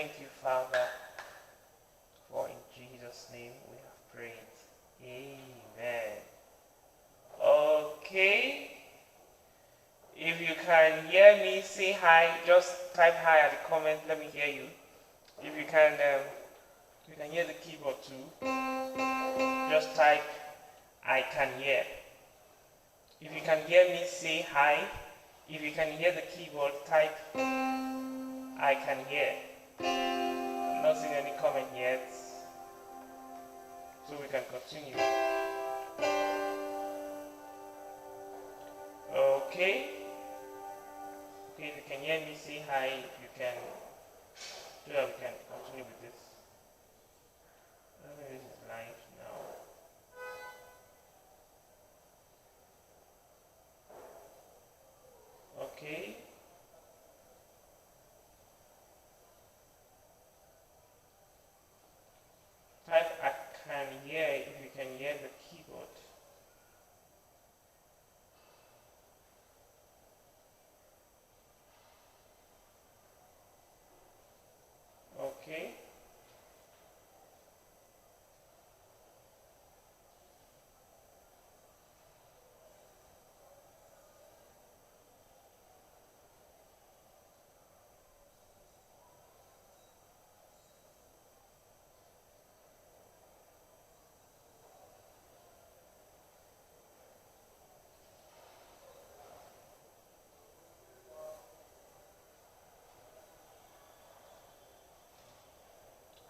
Thank you, Father, for in Jesus' name we have prayed. Amen. Okay. If you can hear me, say hi. Just type hi at the comment. Let me hear you. If you can hear the keyboard too. Just type I can hear. If you can hear me, say hi. If you can hear the keyboard, type I can hear. I'm not seeing any comment yet, so we can continue. Okay. Okay, if you can hear me, say hi. If you can, so that we can continue with this. This is live now. Okay. Type I can hear if you can hear the keyboard. Okay.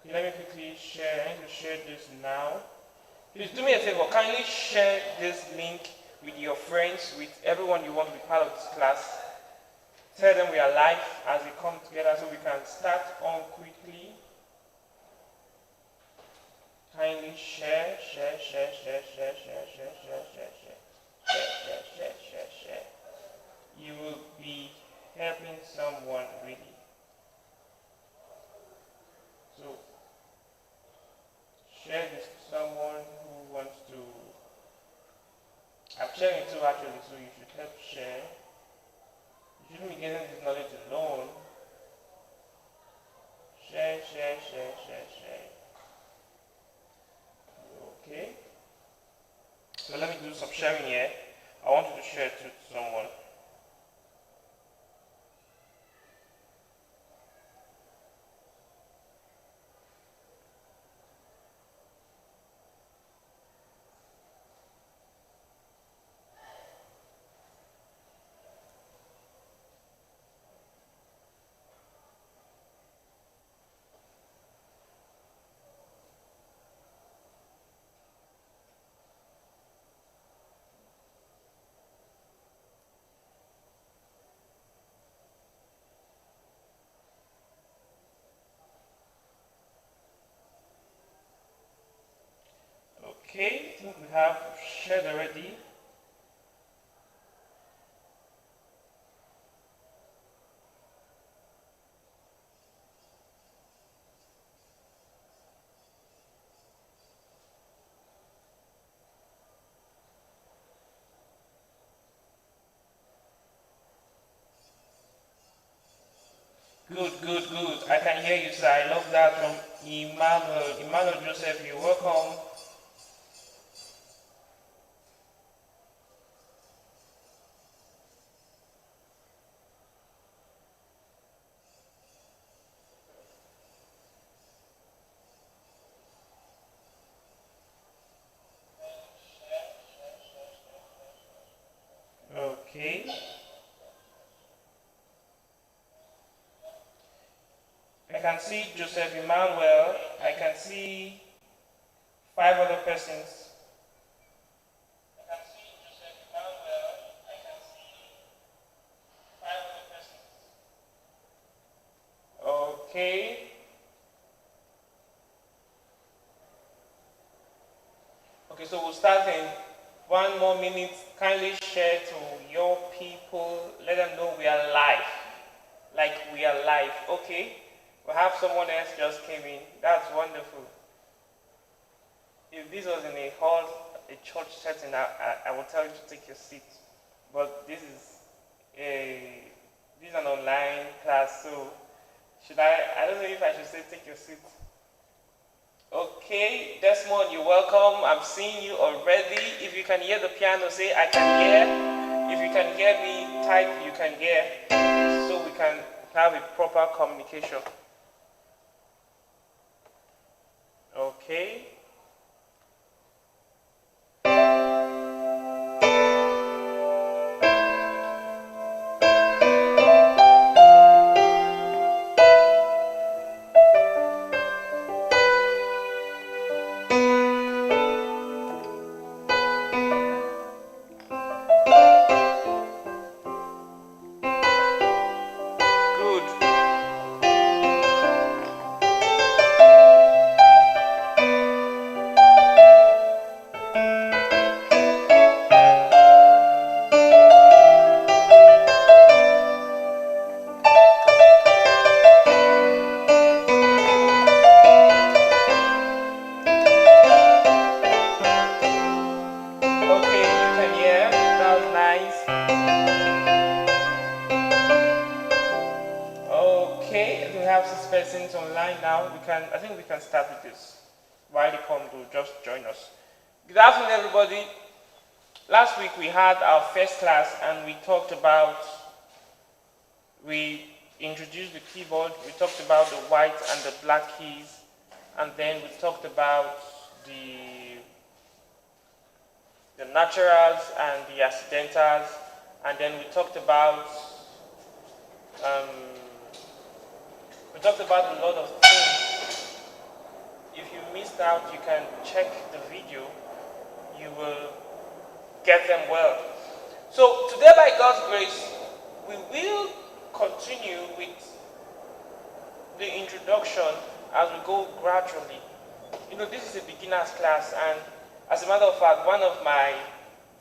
Okay, let me quickly share. I need to share this now. Please do me a favor. Kindly share this link with your friends, with everyone you want to be part of this class. Tell them we are live as we come together so we can start on quickly. Kindly share. You will be helping someone really. So share this to someone who wants to. I'm sharing it too actually, so you should help share. You shouldn't be getting this knowledge alone. Share. Okay. So let me do some sharing here. I want you to share it to someone. Okay, I think we have shared already. Good. I can hear you, sir. I love that from Emmanuel. Emmanuel Joseph, you're welcome. Okay. I can see Joseph Emmanuel. I can see 5 other persons. I can see Joseph Emmanuel. I can see 5 other persons. Okay. Okay, so we'll start in 1 more minute. Kindly share to your people. Let them know we are live. Like we are live. Okay. We have someone else just came in. That's wonderful. If this was in a hall, a church setting, I would tell you to take your seat. But this is an online class, so I don't know if I should say take your seat. Okay, Desmond, you're welcome. I'm seeing you already. If you can hear the piano, say I can hear. If you can hear me, type you can hear. So we can have a proper communication. Okay. Good. Okay, you can hear. That was nice. Okay, we have 6 persons online now. I think we can start with this. While they come to just join us. Good afternoon, everybody. Last week we had our first class and we introduced the keyboard, we talked about the white and the black keys, and then we talked about the naturals and the accidentals, and then um, we talked about a lot of things. If you missed out, you can check the video. You will get them well. So today, by God's grace, we will continue with the introduction as we go gradually. This is a beginner's class, and as a matter of fact, one of my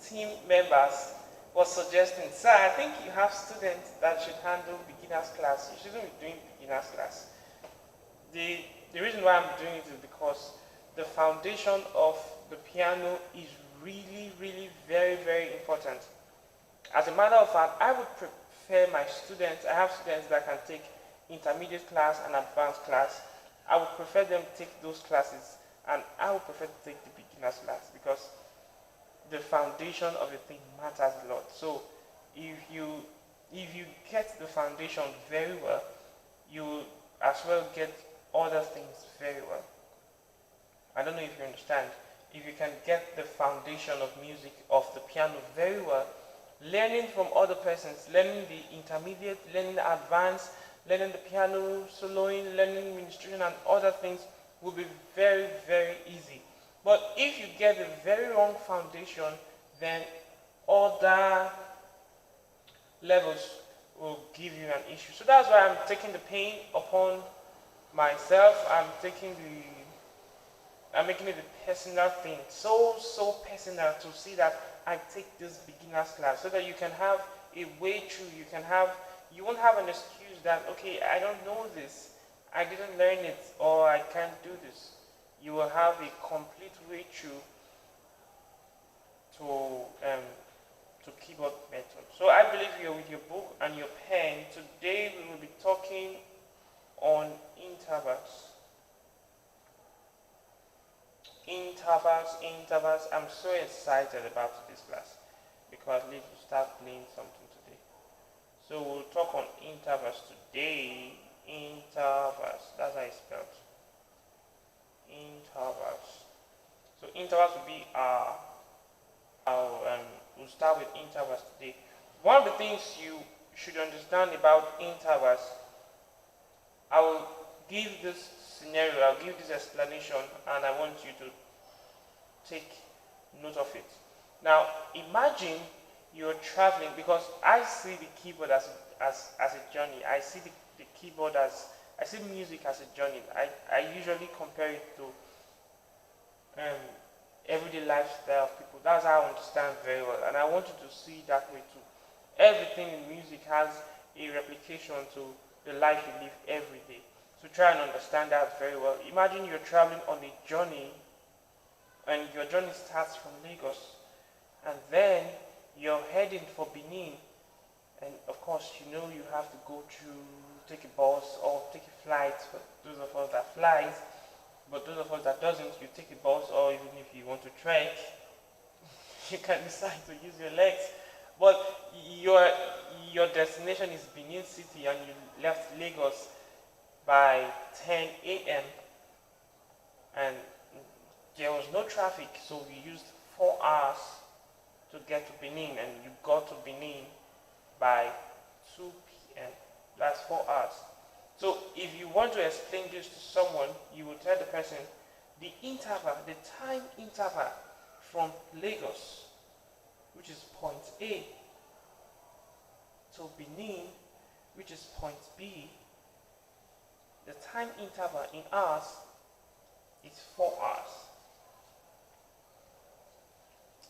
team members was suggesting, sir, I think you have students that should handle beginner's class. You shouldn't be doing beginner's class. The reason why I'm doing it is because the foundation of the piano is really, really very, very important. As a matter of fact, I would prefer my students, I have students that can take intermediate class and advanced class. I would prefer them to take those classes, and I would prefer to take the beginner's class because the foundation of the thing matters a lot. So if you get the foundation very well, you as well get other things very well. I don't know if you understand. If you can get the foundation of music, of the piano very well, learning from other persons, learning the intermediate, learning the advanced, learning the piano, soloing, learning ministration and other things will be very, very easy. But if you get a very wrong foundation, then other levels will give you an issue. So that's why I'm taking the pain upon myself. I'm making it a personal thing, so personal, to see that I take this beginner's class so that you can have a way through. You won't have an excuse that, okay, I don't know this, I didn't learn it, or I can't do this. You will have a complete way through to keyboard method. So I believe you're with your book and your pen. Today we will be talking on intervals. Intervals. I'm so excited about this class because at least we start playing something today. So we'll talk on intervals today. Intervals. That's how it's spelled. Intervals. So intervals will be we'll start with intervals today. One of the things you should understand about intervals, I will give this scenario, I'll give this explanation, and I want you to take note of it. Now, imagine you're traveling, because I see the keyboard as a journey. I see the keyboard I see music as a journey. I usually compare it to everyday lifestyle of people. That's how I understand very well, and I want you to see that way too. Everything in music has a replication to the life you live every day. So try and understand that very well. Imagine you're traveling on a journey, and your journey starts from Lagos, and then you're heading for Benin, and of course you have to go through take a bus or take a flight, for those of us that flies, but those of us that doesn't, you take a bus, or even if you want to trek, you can decide to use your legs. But your destination is Benin City and you left Lagos by 10 a.m. and there was no traffic, so we used 4 hours to get to Benin, and you got to Benin by 2 p.m. That's 4 hours. So if you want to explain this to someone, you will tell the person the interval, the time interval from Lagos, which is point A, to Benin, which is point B, the time interval in hours is 4 hours.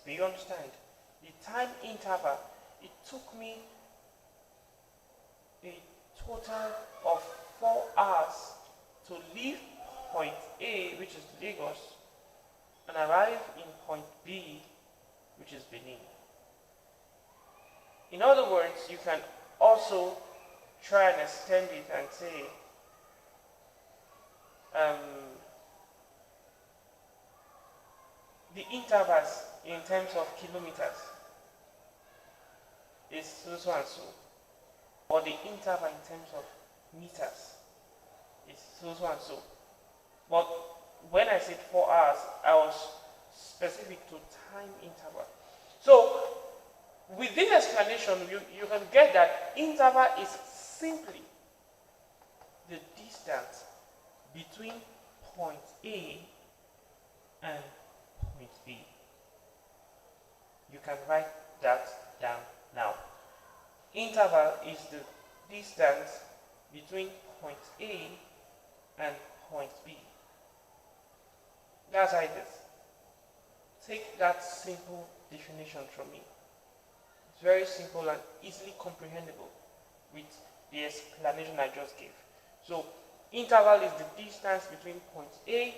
Do you understand? The time interval, it took me a total of 4 hours to leave point A, which is Lagos, and arrive in point B, which is Benin. In other words, you can also try and extend it and say, the intervals in terms of kilometers is so and so, or the interval in terms of meters is so and so. But when I said 4 hours, I was specific to time interval. So with this explanation, you can get that interval is simply the distance between point A and point B. You can write that down now. Interval is the distance between point A and point B. That's how it is. Take that simple definition from me. It's very simple and easily comprehensible with the explanation I just gave. So, interval is the distance between point A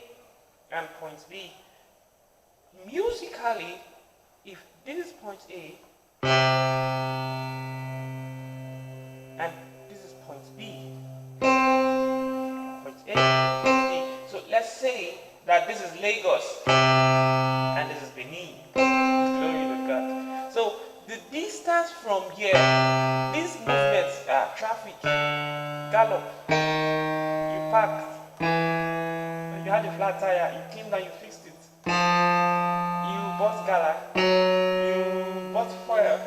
and point B. Musically, if this is point A and this is point B, point A, point B. So let's say that this is Lagos and this is Benin. Glory to God. So the distance from here, these movements are traffic, gallop, you parked, you had a flat tire, you came down, you fixed it, you bought gala, you bought foil,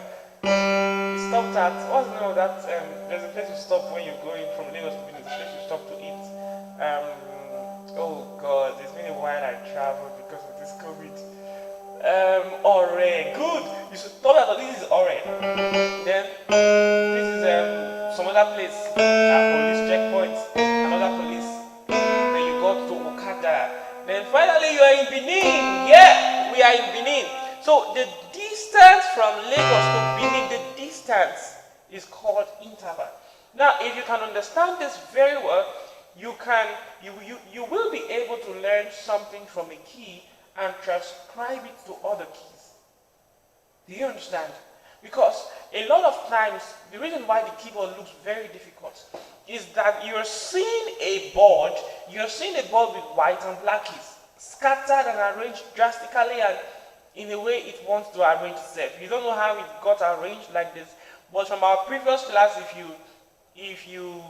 you stopped at, what's the name of that, there's a place you stop when you're going from Lagos to Benin, there's a place you stop to eat. Oh God, it's been a while I traveled because of this COVID. Ore, good. You should stop that. This is Ore. Then this is some other place. Police checkpoint, another police. Then you got to Okada. Then finally you are in Benin. Yeah, we are in Benin. So the distance from Lagos to Benin, the distance is called interval. Now, if you can understand this very well, you will be able to learn something from a key and transcribe it to other keys. Do you understand? Because a lot of times, the reason why the keyboard looks very difficult is that you're seeing a board with white and black keys, scattered and arranged drastically and in a way it wants to arrange itself. You don't know how it got arranged like this, but from our previous class, if you've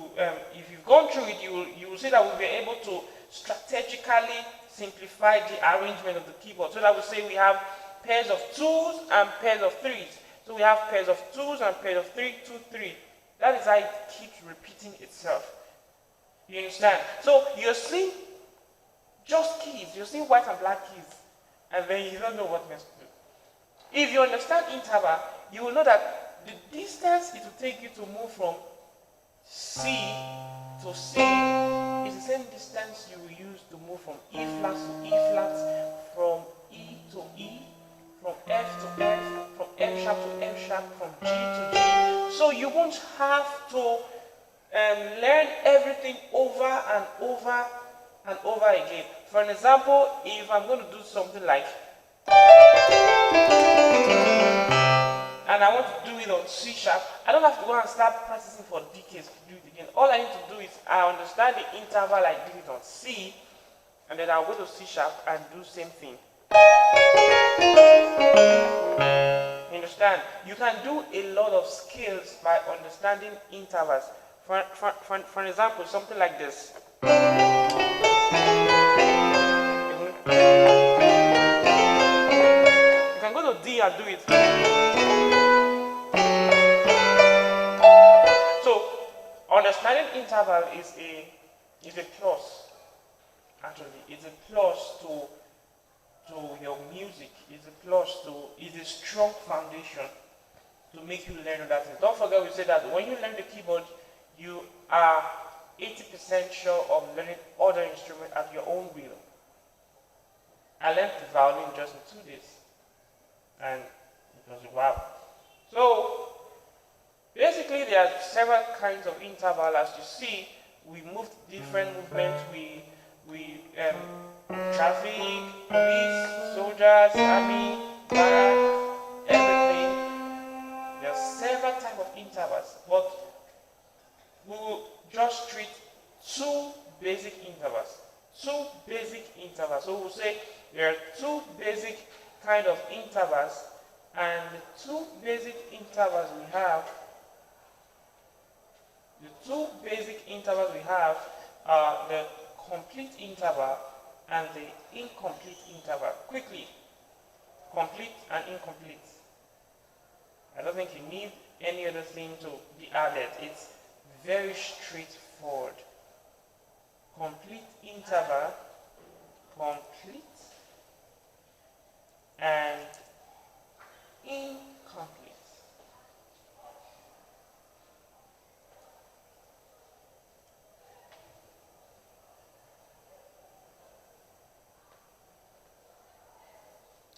gone through it, you will see that we'll be able to strategically simplify the arrangement of the keyboard. So that we say we have pairs of 2s and pairs of 3s. So we have pairs of 2s and pairs of 3, 2, 3. That is how it keeps repeating itself. You understand? So you're seeing just keys. You're seeing white and black keys. And then you don't know what next to do. If you understand interval, you will know that the distance it will take you to move from C to C is the same distance you will use to move from E flat to E flat, from E to E, from F to F, from F sharp to F sharp, from G to G. So you won't have to learn everything over and over and over again. For an example, if I'm going to do something like and I want to do it on C sharp, I don't have to go and start practicing for decades to do it again. All I need to do is I understand the interval I did it on C, and then I'll go to C sharp and do same thing. You understand? You can do a lot of skills by understanding intervals. For example, something like this. You can go to D and do it. So, understanding interval is a plus. Actually, it's a plus to your music. It's a plus to, it's a strong foundation to make you learn that thing. Don't forget we said that when you learn the keyboard, you are 80% sure of learning other instruments at your own will. I learned the violin just in 2 days, and it was wow. So basically there are several kinds of interval. As you see, we moved different movements. We traffic, police, soldiers, army, barrack, everything. There are several types of intervals, but we will just treat 2 basic intervals. 2 basic intervals. So we'll say there are 2 basic kind of intervals, and the 2 basic intervals we have, are the complete interval and the incomplete interval. Quickly, complete and incomplete. I don't think you need any other thing to be added. It's very straightforward. Complete interval, complete, and incomplete.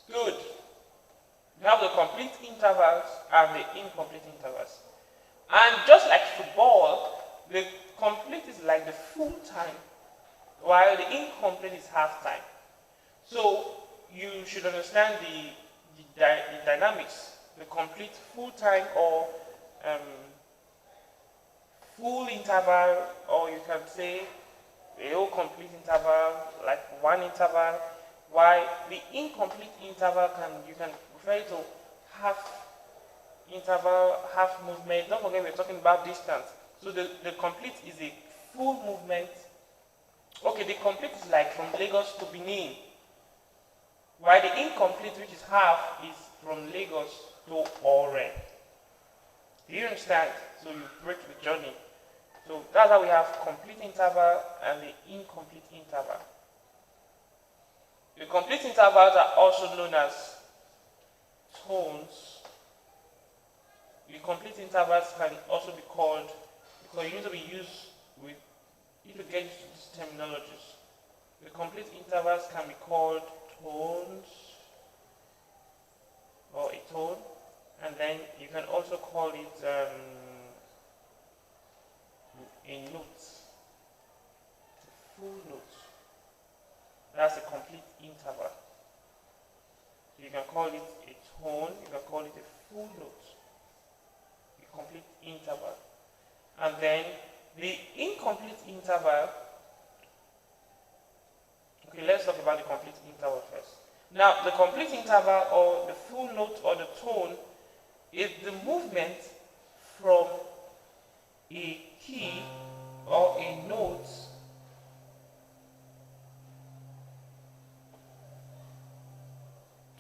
Good. You have the complete intervals and the incomplete intervals. And just like football, the complete is like the full time, while the incomplete is half time. So you should understand the dynamics, the complete full time or full interval, or you can say a whole complete interval, like one interval. While the incomplete interval you can refer to half interval, half movement. Don't forget we're talking about distance. So the complete is a full movement. Okay, the complete is like from Lagos to Benin. While the incomplete, which is half, is from Lagos to Ore. Do you understand? So you break the journey. So that's how we have complete interval and the incomplete interval. The complete intervals are also known as tones. The complete intervals can also be called, because you need to be used with, you need to get used to these terminologies. The complete intervals can be called tones, or a tone, and then you can also call it a note, a full note. That's a complete interval. You can call it a tone, you can call it a full note, a complete interval. And then the incomplete interval, okay, let's talk about the complete interval first. Now, the complete interval or the full note or the tone is the movement from a key or a note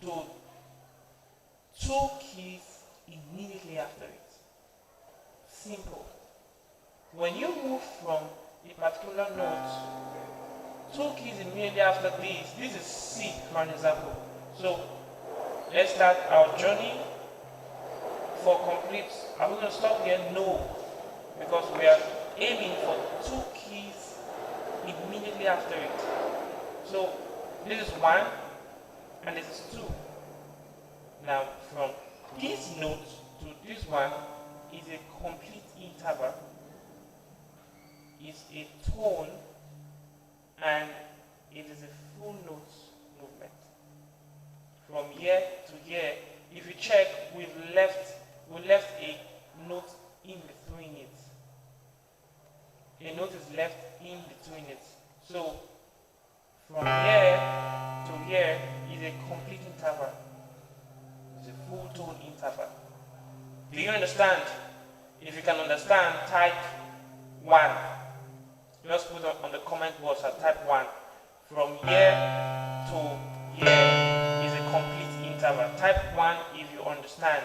to 2 keys immediately after it. Simple. When you move from a particular note, 2 keys immediately after this is C for an example. So let's start our journey for complete. Are we going to stop here? No, because we are aiming for 2 keys immediately after it. So this is 1 and this is 2. Now from this note to this one is a complete interval, is a tone, and it is a full note movement. From here to here, if you check, we've left we left a note in between it. A note is left in between it. So from here to here is a complete interval. It's a full tone interval. Do you understand? If you can understand, type 1. Just put on the comment box and type 1. From here to here is a complete interval. Type 1 if you understand.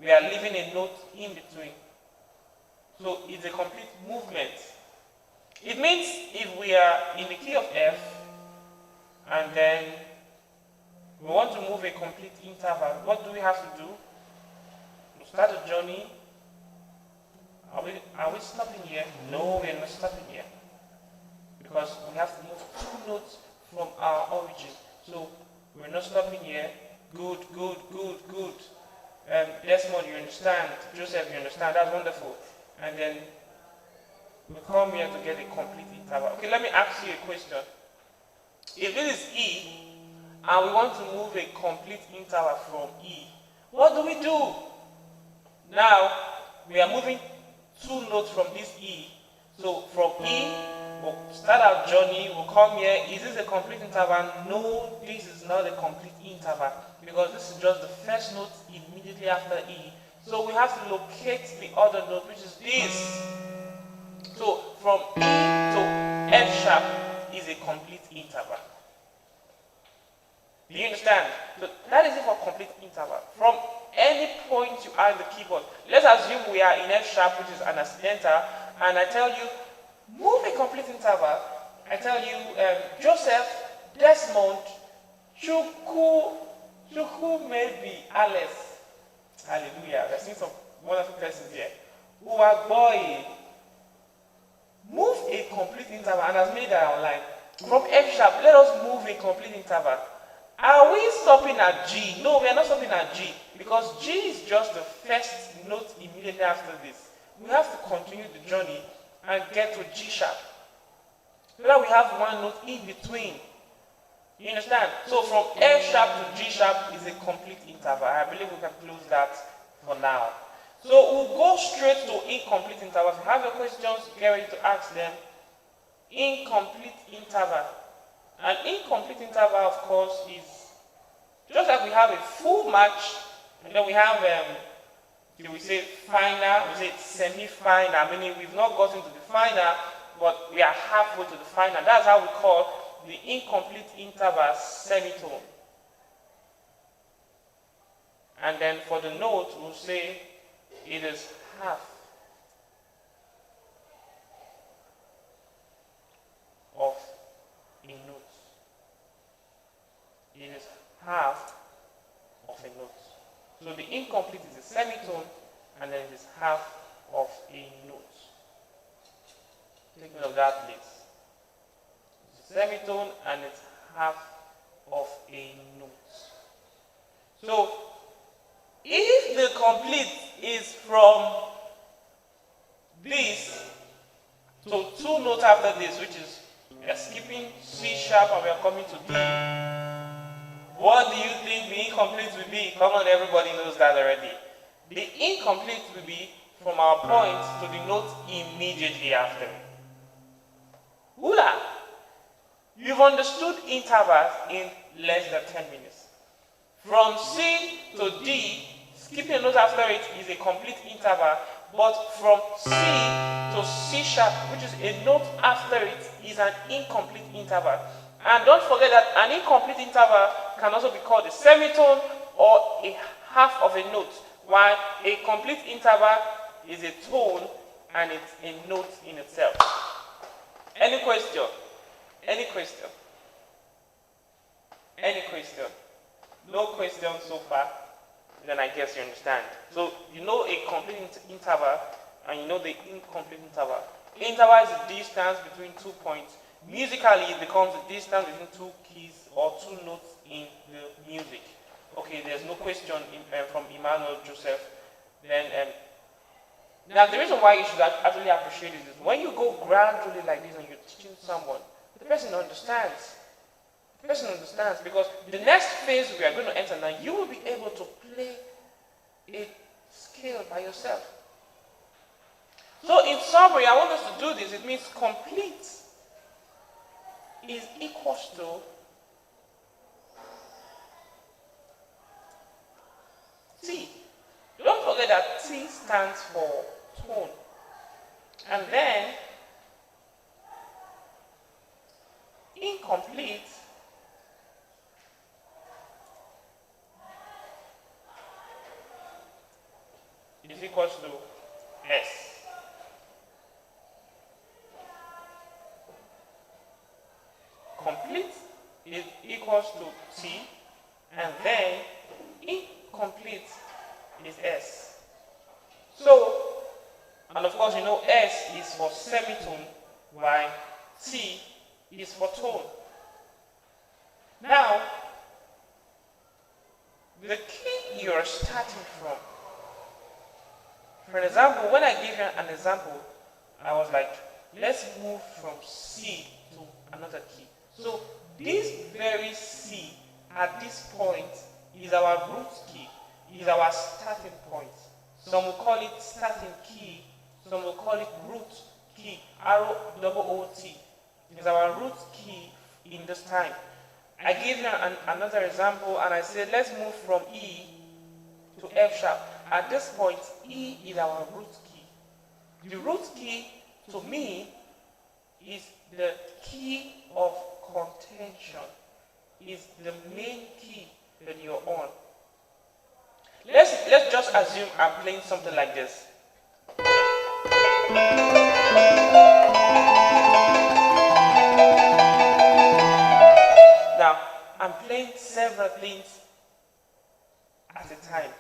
We are leaving a note in between. So it's a complete movement. It means if we are in the key of F and then we want to move a complete interval, what do we have to do? To start a journey. Are we stopping here? No, we are not stopping here. Because we have to move 2 notes from our origin. So we're not stopping here. Good, good, good, good. Desmond, you understand. Joseph, you understand. That's wonderful. And then we come here to get a complete interval. Okay, let me ask you a question. If it is E and we want to move a complete interval from E, what do we do? Now we are moving 2 notes from this E. So from E, we'll start our journey, we'll come here. Is this a complete interval? No, this is not a complete interval because this is just the first note immediately after E. So we have to locate the other note, which is this. So from E to F sharp is a complete interval. Do you understand? So that is it for complete interval. From any point you are in the keyboard, let's assume we are in F sharp, which is an accidental, and I tell you, move a complete interval. I tell you, Joseph, Desmond, Chukwu maybe Alice. Hallelujah. I've seen some wonderful persons here. Uwagboy. Move a complete interval, and as made that online. From F sharp, let us move a complete interval. Are we stopping at G? No, we are not stopping at G because G is just the first note immediately after this. We have to continue the journey and get to G sharp. So that we have 1 note in between. You understand? So from F sharp to G sharp is a complete interval. I believe we can close that for now. So we'll go straight to incomplete intervals. If you have your questions, get ready to ask them. Incomplete interval. An incomplete interval, of course, is just like we have a full match, and then we have, we say final, we say semi-final, meaning we've not gotten to the final, but we are halfway to the final. That's how we call the incomplete interval semitone. And then for the note, we'll say it is half of a note. It is half of a note. So the incomplete is a semitone, and then it is half of a note. Take note of that, please. It's a semitone, and it's half of a note. So if the complete is from this to 2 notes after this, which is we are skipping C sharp and we are coming to D. What do you think the incomplete will be? Come on, everybody knows that already. The incomplete will be from our point to the note immediately after. Hula! You've understood intervals in less than 10 minutes. From C to D, skipping a note after it is a complete interval, but from C to C sharp, which is a note after it, is an incomplete interval. And don't forget that an incomplete interval can also be called a semitone or a half of a note, while a complete interval is a tone and it's a note in itself. Any question? Any question? Any question? No question so far? Then I guess you understand. So you know a complete interval and you know the incomplete interval. Interval is the distance between 2 points. Musically, it becomes the distance between 2 keys or 2 notes in the music. Okay, there's no question from Emmanuel Joseph. Then, now the reason why you should actually appreciate it is when you go gradually like this and you're teaching someone, the person understands. The person understands because the next phase we are going to enter now, you will be able to play a scale by yourself. So in summary, I want us to do this. It means complete is equals to T. Don't forget that T stands for tone. And then incomplete is equals to S. Complete is equals to T, and then incomplete is S. So, and of course, you know S is for semitone, while T is for tone. Now, the key you're starting from. For example, when I gave you an example, I was like, let's move from C to another key. So this very C at this point is our root key, is our starting point. Some will call it starting key, some will call it root key, R-O-O-T. Is our root key in this time. I gave you another example and I said, let's move from E to F sharp. At this point, E is our root key. The root key, to me, is the key of contention, is the main key that you're on. Let's just assume I'm playing something like this. Now, I'm playing several things at a time,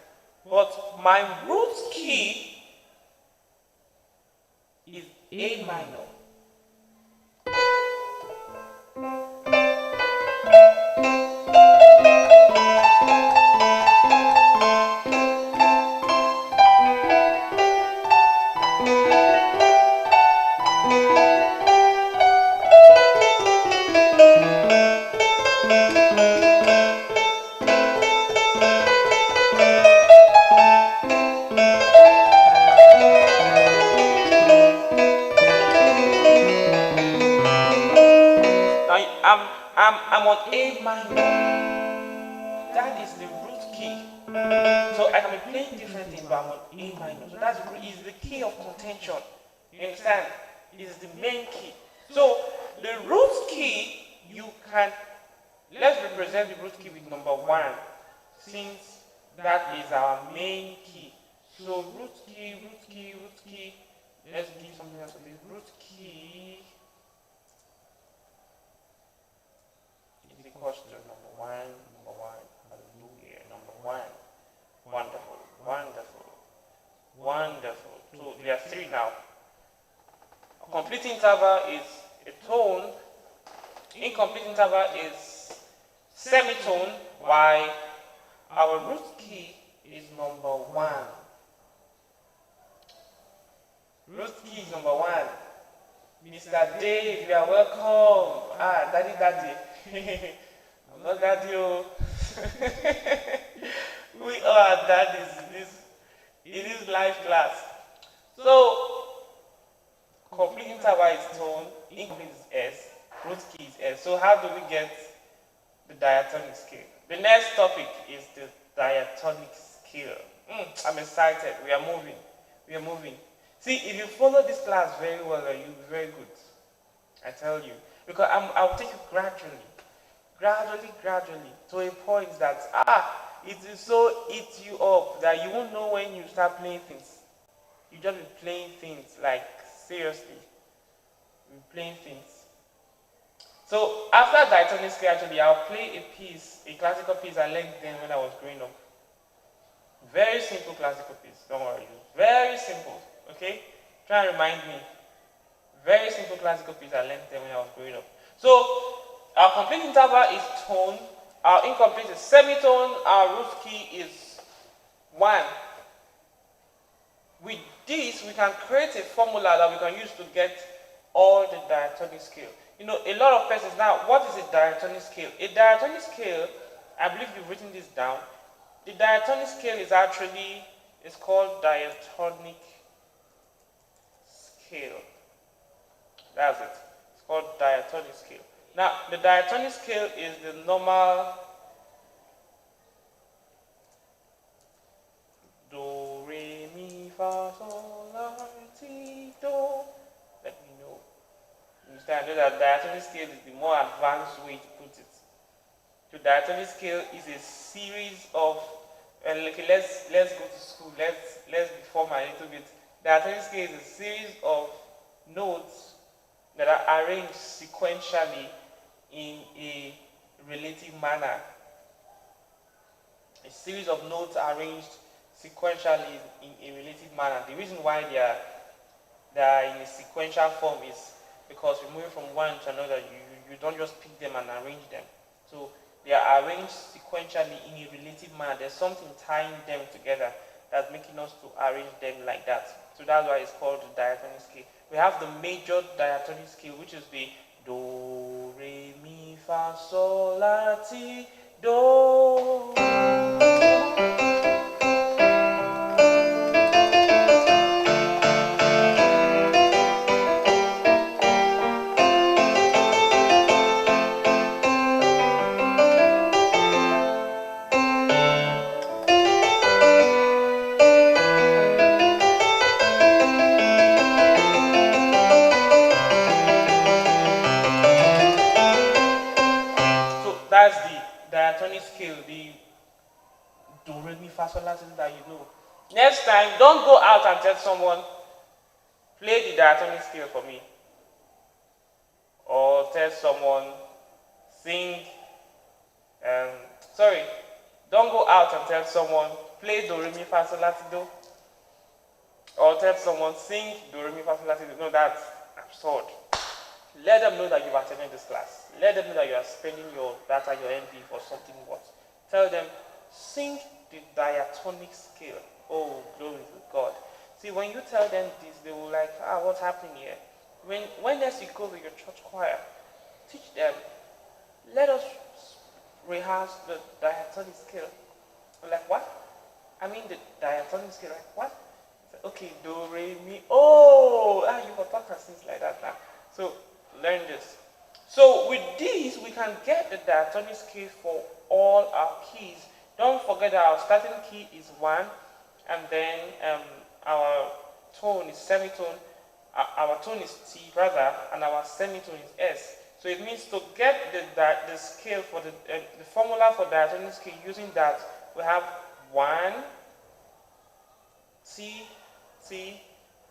but my root key is A minor. I'm on A minor. That is the root key. So I can be playing different things, but I'm on A minor. So that is the key of contention. You understand? It is the main key. So the root key, you can, let's represent the root key with number 1, since that is our main key. So root key, let's give something else with the root key. Equals to number one, hallelujah, number 1, wonderful. So there are 3 now. A complete interval is a tone, incomplete interval is semitone, while our root key is number 1. Root key is number 1. Mr. Dave, you are welcome. Daddy. I'm not daddy. We are daddies in this live class. So, complete interval is tone, incomplete is S, root key is S. So how do we get the diatonic scale? The next topic is the diatonic scale. I'm excited. We are moving. See, if you follow this class very well, you'll be very good. I tell you. Because I'll take you gradually, to a point that, it will so eat you up that you won't know when you start playing things. You just be playing things, like, seriously. You'll be playing things. So, after diatonic scale, actually, I'll play a classical piece I learned then when I was growing up. Very simple classical piece, don't worry. Very simple, okay? Try and remind me. Very simple classical piece I learned then when I was growing up. So, our complete interval is tone, our incomplete is semitone, our root key is 1. With this, we can create a formula that we can use to get all the diatonic scale. You know, a lot of persons now, what is a diatonic scale? A diatonic scale, I believe you've written this down. The diatonic scale is actually is called diatonic scale. That's it. It's called diatonic scale. Now, the diatonic scale is the normal do, re, mi, fa, sol, la, ti, do. Let me know. Understand? I know that diatonic scale is the more advanced way to put it. So diatonic scale is a series of okay, let's go to school. Let's be formal a little bit. Diatonic scale is a series of notes that are arranged sequentially in a relative manner. A series of notes arranged sequentially in a relative manner. The reason why they are in a sequential form is because we move from one to another. You don't just pick them and arrange them. So they are arranged sequentially in a relative manner. There's something tying them together that's making us to arrange them like that. So that's why it's called the diatonic scale. We have the major diatonic scale, which is the do, re, mi, fa, sol, la, ti, do. That's the diatonic scale, the do, re, mi, fa, sol, la, ti, that you know. Next time, don't go out and tell someone, play the diatonic scale for me. Or tell someone, sing, don't go out and tell someone, play do, re, mi, fa, sol, la, ti, do. Or tell someone, sing do, re, mi, fa, sol, la, ti, do. No, that's absurd. Let them know that you've attended this class. Let them know that you are spending your data, your MB for something worth. Tell them, sing the diatonic scale. Oh, glory to God. See, when you tell them this, they will like, what's happening here? When next you go to your church choir, teach them, let us rehearse the diatonic scale. I'm like, what? I mean the diatonic scale, like what? Like, okay, do, re, mi, you forgot things like that now. So, learn this. So with these, we can get the diatonic scale for all our keys. Don't forget that our starting key is 1, and then our tone is semitone, our tone is T rather, and our semitone is S. So it means to get the scale for the formula for diatonic scale, using that, we have 1, T, T,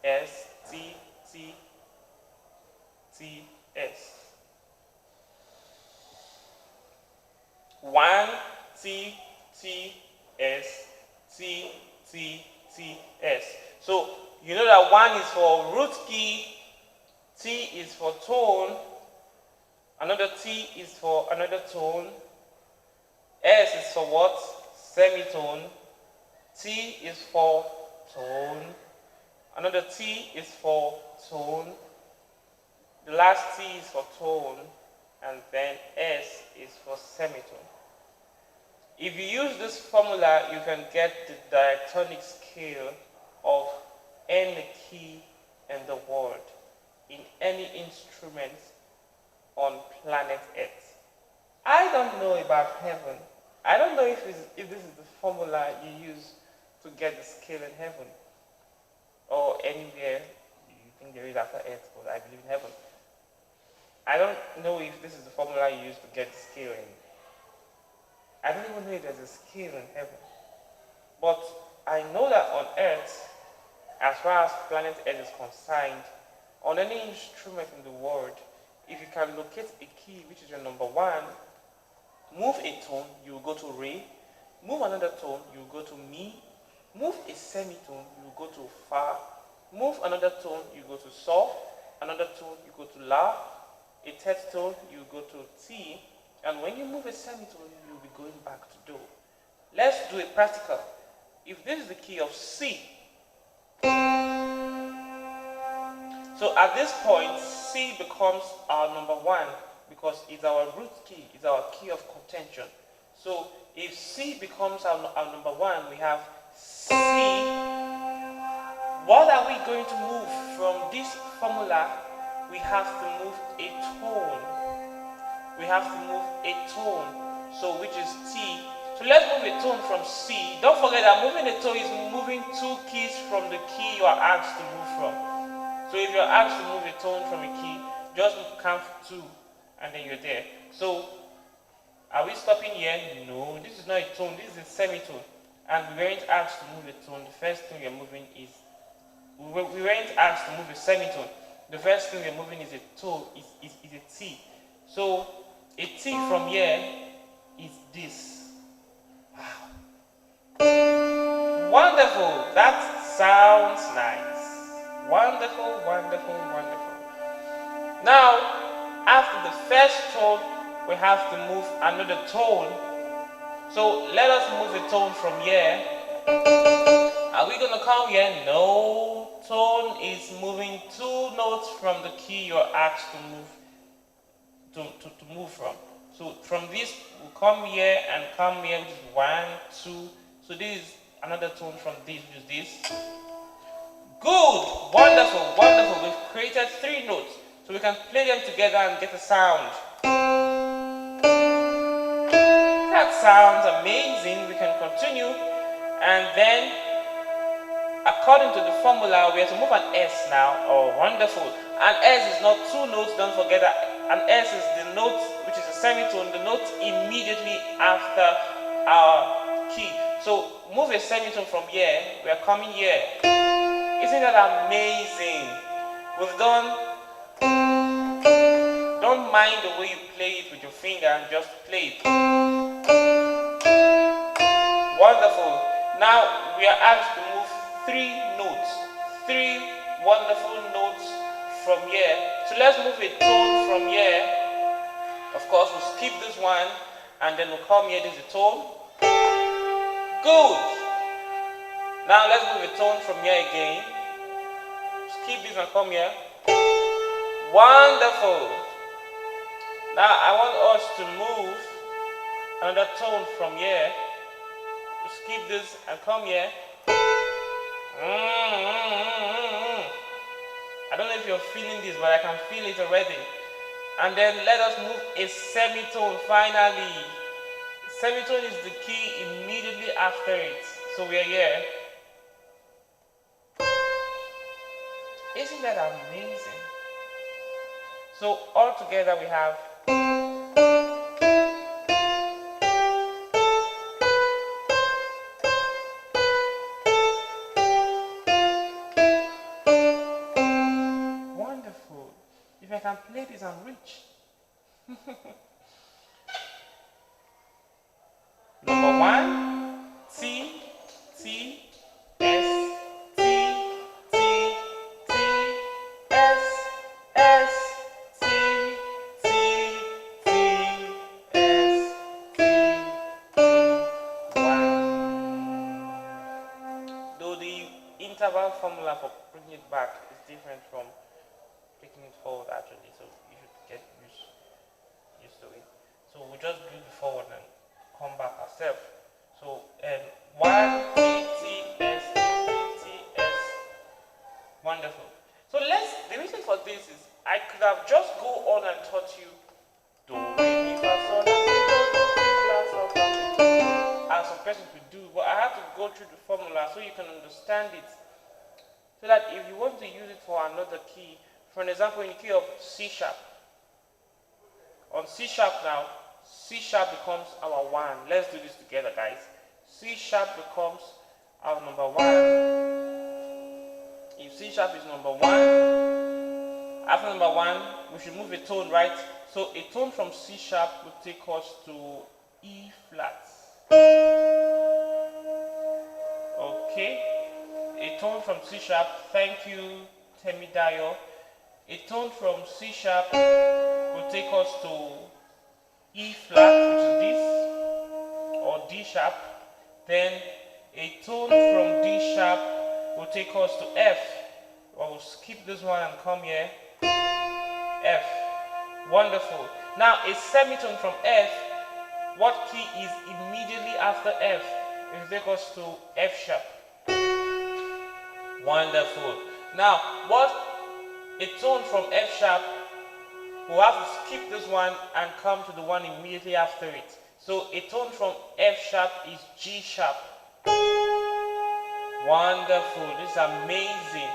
S, T, T, T, S. 1, T, T, S, T, T, T, S. So you know that 1 is for root key, T is for tone, another T is for another tone, S is for what? Semitone, T is for tone, another T is for tone, the last T is for tone, and then S is for semitone. If you use this formula, you can get the diatonic scale of any key in the world, in any instrument on planet Earth. I don't know about heaven. I don't know if this is the formula you use to get the scale in heaven, or anywhere you think there is after Earth, but I believe in heaven. I don't know if this is the formula you use to get the scale in. I don't even know if there's a scale in heaven. But I know that on Earth, as far as planet Earth is concerned, on any instrument in the world, if you can locate a key, which is your number 1, move a tone, you will go to re. Move another tone, you will go to mi. Move a semitone, you will go to fa. Move another tone, you go to sol. Another tone, you go to la. A third tone, you go to T, and when you move a semitone, you'll be going back to Do. Let's do a practical. If this is the key of C, so at this point, C becomes our number 1 because it's our root key, it's our key of contention. So if C becomes our number 1, we have C. What are we going to move from this formula? We have to move a tone. We have to move a tone. So which is T. So let's move a tone from C. Don't forget that moving a tone is moving 2 keys from the key you are asked to move from. So if you're asked to move a tone from a key, just count 2 and then you're there. So are we stopping here? No, this is not a tone, this is a semitone. And we weren't asked to move a tone. The first thing we're moving is, we weren't asked to move a semitone. The first thing we're moving is a tone, is a T. So a T from here is this. Wow. Wonderful, that sounds nice. Wonderful, wonderful, wonderful. Now, after the first tone, we have to move another tone. So let us move a tone from here. Are we going to come here? No. Tone is moving 2 notes from the key you're asked to move from. So from this, we'll come here and come here, which is 1, 2. So this is another tone from this, which is this. Good. Wonderful, wonderful. We've created 3 notes. So we can play them together and get a sound. That sounds amazing. We can continue. And then, according to the formula, we have to move an S now. Oh, wonderful. An S is not 2 notes. Don't forget that an S is the note, which is a semitone, the note immediately after our key. So move a semitone from here. We are coming here. Isn't that amazing? We've done. Don't mind the way you play it with your finger and just play it. Wonderful. Now we are asked to move 3 notes. 3 wonderful notes from here. So let's move a tone from here. Of course, we'll skip this one and then we'll come here. This is a tone. Good. Now let's move a tone from here again. Skip this and come here. Wonderful. Now I want us to move another tone from here. Skip this and come here. I don't know if you're feeling this, but I can feel it already. And then let us move a semitone finally. Semitone is the key immediately after it. So we are here. Isn't that amazing? So all together we have wonderful. If I can play this, I'm rich. Number 1, T, T, S, T, T, T, S, S, T, T, T, S, T, T, 1. Though the interval formula for bringing it back is different from taking it forward actually, so you should get used to it. So we'll just do the forward and come back ourselves. So 1 T T S T T S. Wonderful. So the reason for this is I could have just go on and taught you do re mi fa sol la si do do as some person could do, but I have to go through the formula so you can understand it. So that if you want to use it for another key, for an example in the key of C sharp. On C sharp now, C sharp becomes our 1. Let's do this together, guys. C sharp becomes our number 1. If C sharp is number 1, after number 1, we should move a tone, right? So a tone from C sharp will take us to E flat. Okay. A tone from C sharp, thank you, Temidayo. A tone from C sharp will take us to E flat, which is this, or D sharp. Then a tone from D sharp will take us to F. We'll skip this one and come here. F. Wonderful. Now a semitone from F, what key is immediately after F? A It will take us to F sharp. Wonderful. Now, what a tone from F sharp, we'll have to skip this one and come to the one immediately after it. So a tone from F sharp is G sharp. Wonderful. This is amazing.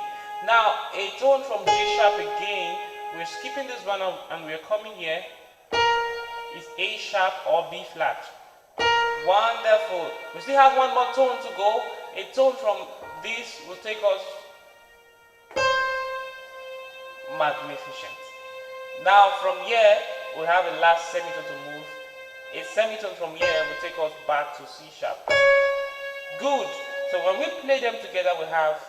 Now, a tone from G sharp again, we're skipping this one and we're coming here, is A sharp or B flat. Wonderful. We still have one more tone to go. A tone from this will take us magnificent. Now from here, we have a last semitone to move. A semitone from here will take us back to C sharp. Good. So when we play them together, we have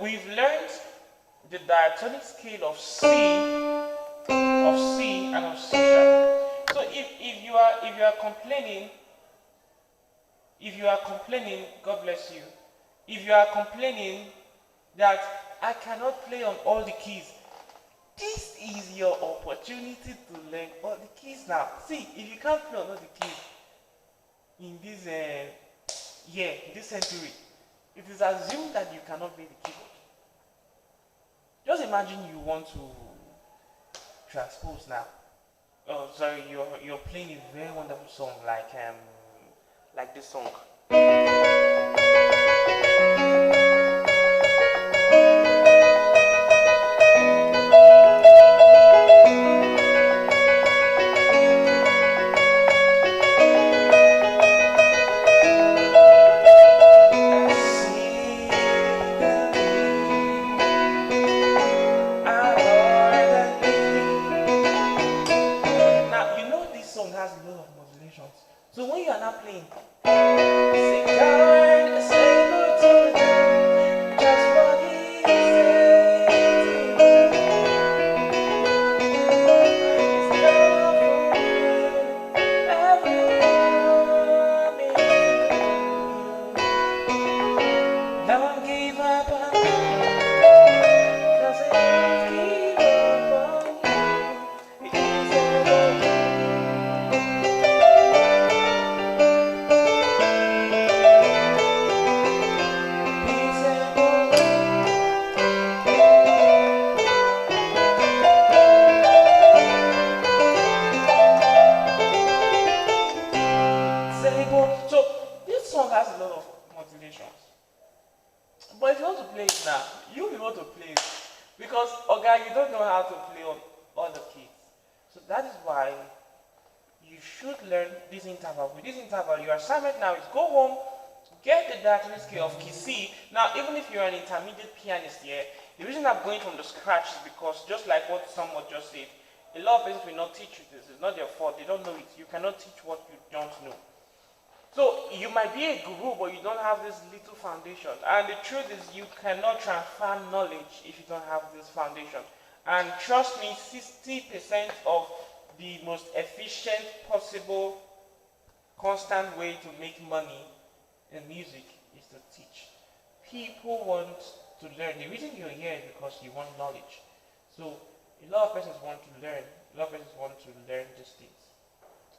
we've learned the diatonic scale of C and of C sharp. So if you are complaining, God bless you. If you are complaining that I cannot play on all the keys, this is your opportunity to learn all the keys now. See, if you can't play on all the keys in this this century, it is assumed that you cannot play the keyboard. Just imagine you want to transpose now. Oh, sorry, you're playing a very wonderful song like this song. So when you are not playing, say God is able to do just what He said to do. He's gonna fulfill every promise to you. Don't give up on me, 'cause He won't give up on you. He's able to. So this song has a lot of modulations. But if you want to play it now, you'll be able to play it. Because, okay, you don't know how to play on all the keys. So that is why you should learn this interval. With this interval, your assignment now is go home, get the diatonic scale of key C. Now, even if you're an intermediate pianist here, the reason I'm going from the scratch is because, just like what someone just said, a lot of persons will not teach you this. It's not their fault. They don't know it. You cannot teach what you don't know. So you might be a guru, but you don't have this little foundation. And the truth is, you cannot transfer knowledge if you don't have this foundation. And trust me, 60% of the most efficient possible constant way to make money in music is to teach. People want to learn. The reason you're here is because you want knowledge. So a lot of persons want to learn. A lot of persons want to learn these things.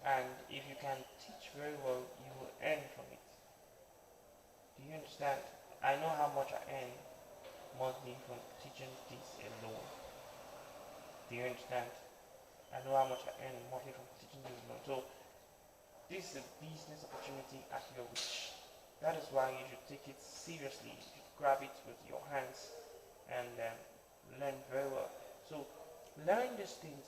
And if you can teach very well, you will earn from it. Do you understand? I know how much I earn monthly from teaching this alone. Do you understand? I know how much I earn monthly from teaching this alone. So this is a business opportunity at your reach. That is why you should take it seriously. You should grab it with your hands and learn very well. So learn these things.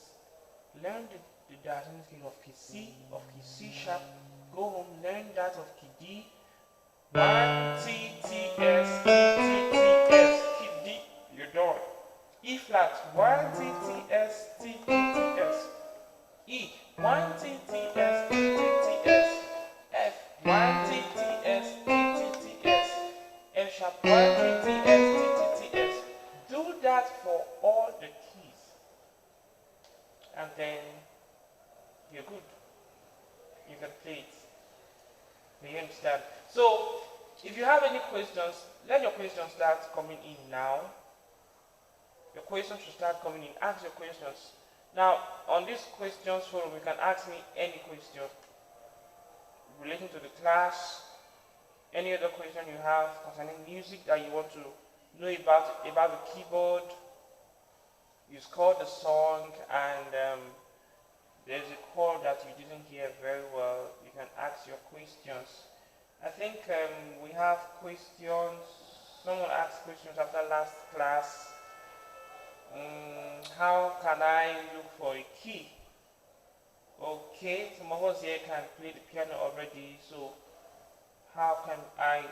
Learn the diatonic scale of key C, of key C sharp. Go home, learn that of key D. 1 T T S T T T S. Key D, you're done. E flat 1 T T S T T T S. E 1 T T S T T T S. F 1 T T S T T T S. F sharp 1 T T S T T T S. Do that for all the keys, and then you're good. You can play it. Do you understand? So, if you have any questions, let your questions start coming in now. Your questions should start coming in. Ask your questions. Now, on this questions forum, you can ask me any question relating to the class, any other question you have concerning music that you want to know about the keyboard. You scored the song and there's a chord that you didn't hear very well. You can ask your questions. I think we have questions. Someone asked questions after last class. How can I look for a key? Okay, some of us here can play the piano already, so how can I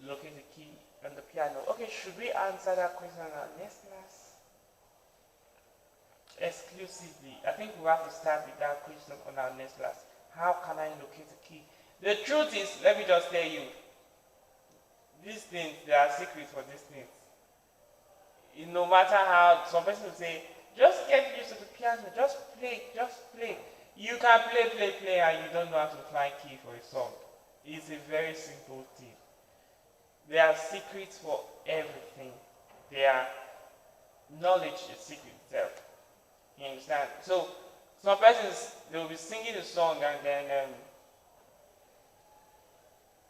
locate the key on the piano? Okay, should we answer that question in our next class? Exclusively. I think we have to start with that question on our next class. How can I locate the key? The truth is, let me just tell you, these things, there are secrets for these things. No matter how, some person will say, just get used to the piano, just play. You can play, and you don't know how to find key for a song. It's a very simple thing. There are secrets for everything. Their knowledge is secret itself. You understand? So, some persons, they will be singing a song and then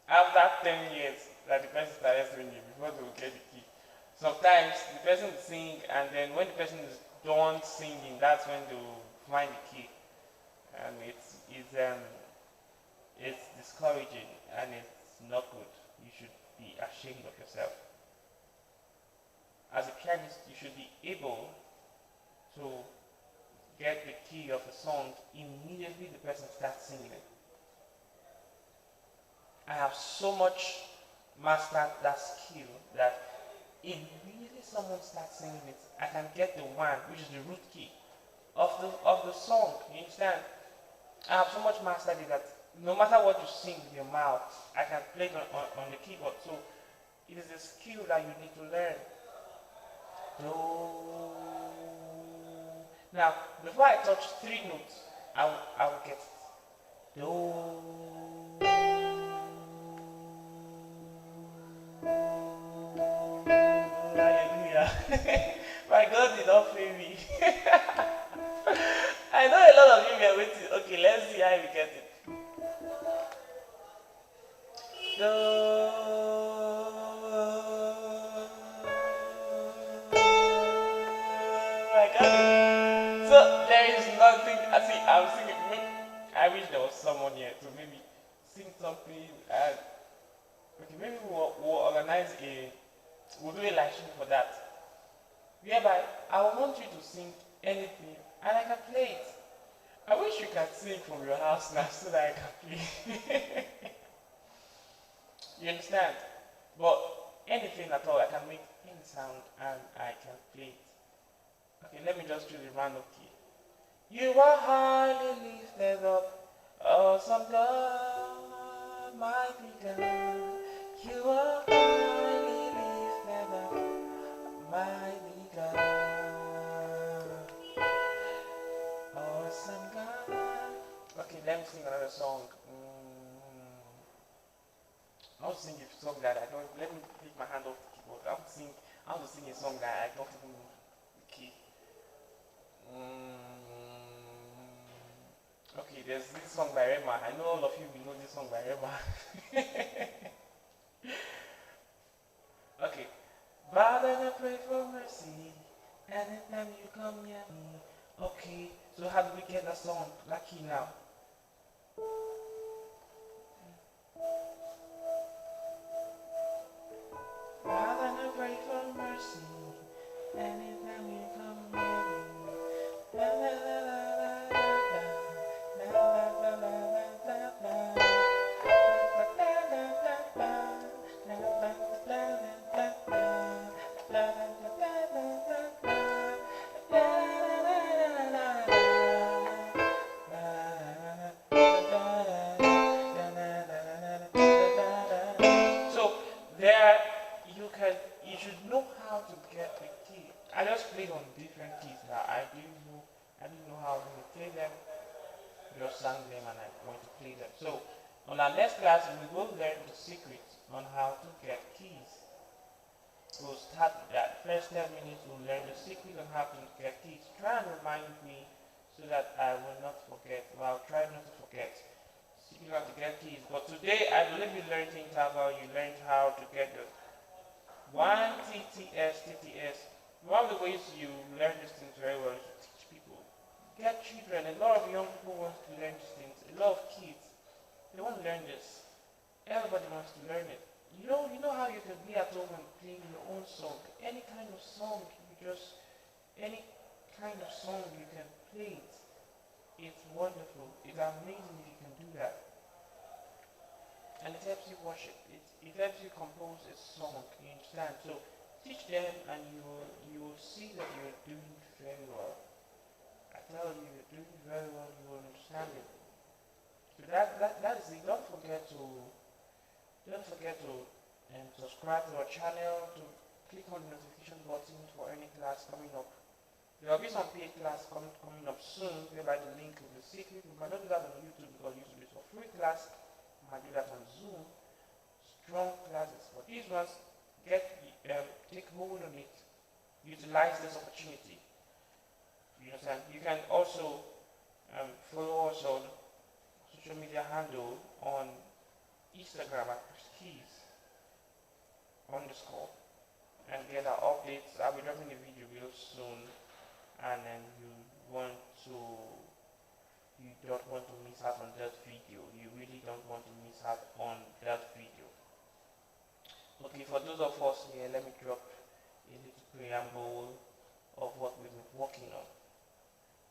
after 10 years that the person started singing before they will get the key. Sometimes the person will sing and then when the person is done singing, that's when they will find the key. And it's discouraging and it's not good. You should be ashamed of yourself. As a pianist, you should be able to get the key of a song immediately the person starts singing it. I have so much mastered that skill that immediately someone starts singing it, I can get the one, which is the root key of the song. You understand? I have so much mastered it that no matter what you sing with your mouth, I can play it on the keyboard. So it is a skill that you need to learn. Do. Now, before I touch 3 notes, I will get it. Do. Hallelujah. My God did not fail me. I know a lot of you were waiting. Okay, let's see how we get it. I got it. So there is nothing. I see. I'm singing. I wish there was someone here to maybe sing something. And okay, maybe we'll organize we'll do a live stream for that. Whereby I want you to sing anything and I can play it. I wish you can sing from your house now so that I can play. You understand? But anything at all, I can make any sound and I can play it. Okay, let me just choose a random key. You are highly lifted up, awesome God, mighty God. You are highly lifted up, mighty God, awesome God. Okay, let me sing another song. I want to sing a song that I don't. Let me take my hand off the keyboard. I want to sing a song that I don't even know the key. Okay, there's this song by Rema. I know all of you will know this song by Rema. Okay. Father, I pray for mercy, and anytime you come near me. Okay, so how do we get that song? Lucky now. Father, I pray for mercy, anytime you come near me. La la la la la la la la la la la. So there you should know how to get the key. I just played on different keys now. I didn't know how to play them. Just sang them and I want to play them. So on our next class we will learn the secrets on how to get keys. We'll start with that. First 10 minutes we'll learn the secret on how to get keys. Try and remind me so that I will not forget. Well, I'll try not to forget. Secret how to get keys. But today I believe you learned things about you learned how to get the one TTS. One of the ways you learn these things very well is to teach people. Get children. A lot of young people want to learn these things. A lot of kids, they want to learn this. Everybody wants to learn it. You know how you can be at home and play your own song. Any kind of song, any kind of song you can play it. It's wonderful. It's amazing if you can do that. And it helps you worship. It helps you compose a song. You understand? So teach them, and you will see that you're doing very well. I tell you, you're doing very well. You will understand it. So that is it. Don't forget to subscribe to our channel, to click on the notification button for any class coming up. There will be some paid class coming up soon, whereby the link will be secret. You cannot do that on YouTube because YouTube is for free class. You might do that on Zoom. Strong classes. But these ones, take hold on it. Utilize this opportunity. You understand? You can also follow us on social media handle on Instagram at Praisekeys _ and get our updates. I'll be dropping a video real soon, and then you don't want to miss out on that video. You really don't want to miss out on that video. Okay, for those of us here, let me drop a little preamble of what we've been working on.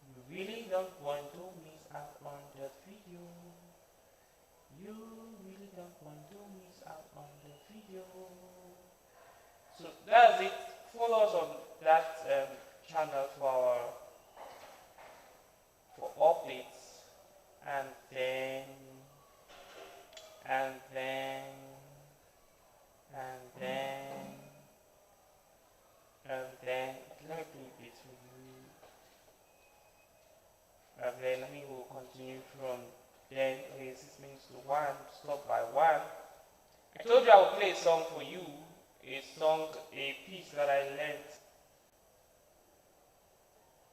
You really don't want to miss out on that video. You really don't want to miss out on the video. So that's it. Follow us on that channel for updates, and then let me play a bit for you. And then we will continue from then. Okay, 6 minutes to 1, stop by 1. I told you I would play a song for you, a piece that I learned.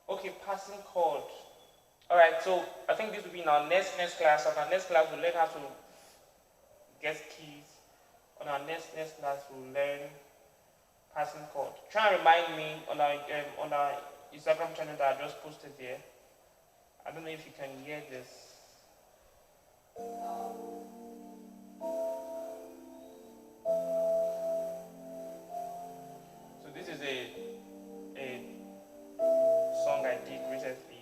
Okay, passing chord. Alright, so I think this will be in our next class. On our next class, we'll learn how to get keys. On our next class, we'll learn passing chord. Try and remind me on our Instagram channel that I just posted there. I don't know if you can hear this. So this is a song I did recently.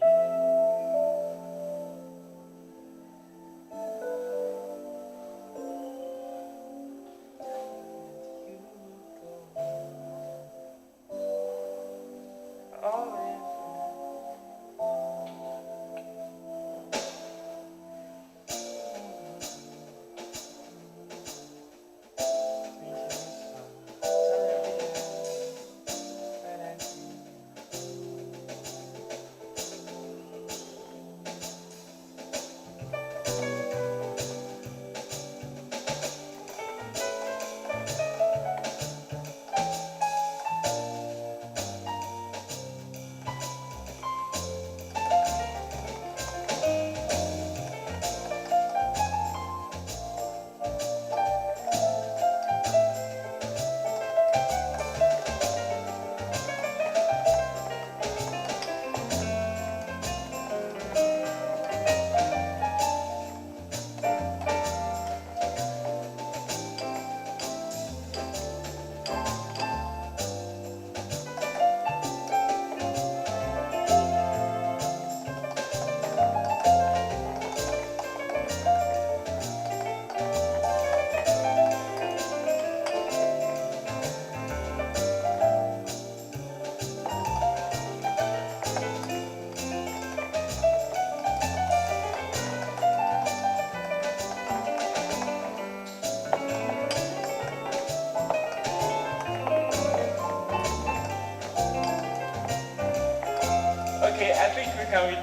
Okay, I think we can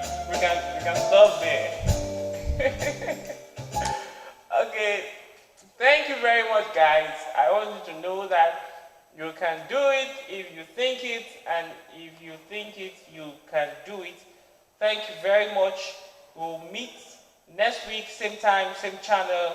stop there. Okay, thank you very much, guys. I want you to know that You can do it if you think it, and if you think it, you can do it. Thank you very much. We'll meet next week, same time, same channel.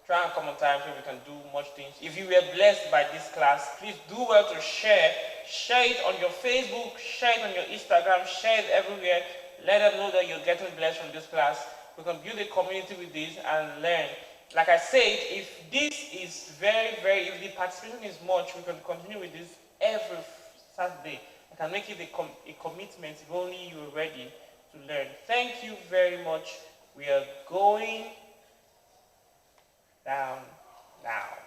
Try and come on time so we can do much things. If you were blessed by this class, please do well to share. Share it on your Facebook, share it on your Instagram, share it everywhere. Let them know that you're getting blessed from this class. We can build a community with this and learn. Like I said, if this is if the participation is much, we can continue with this every Saturday. I can make it a commitment if only you're ready to learn. Thank you very much. We are going down now.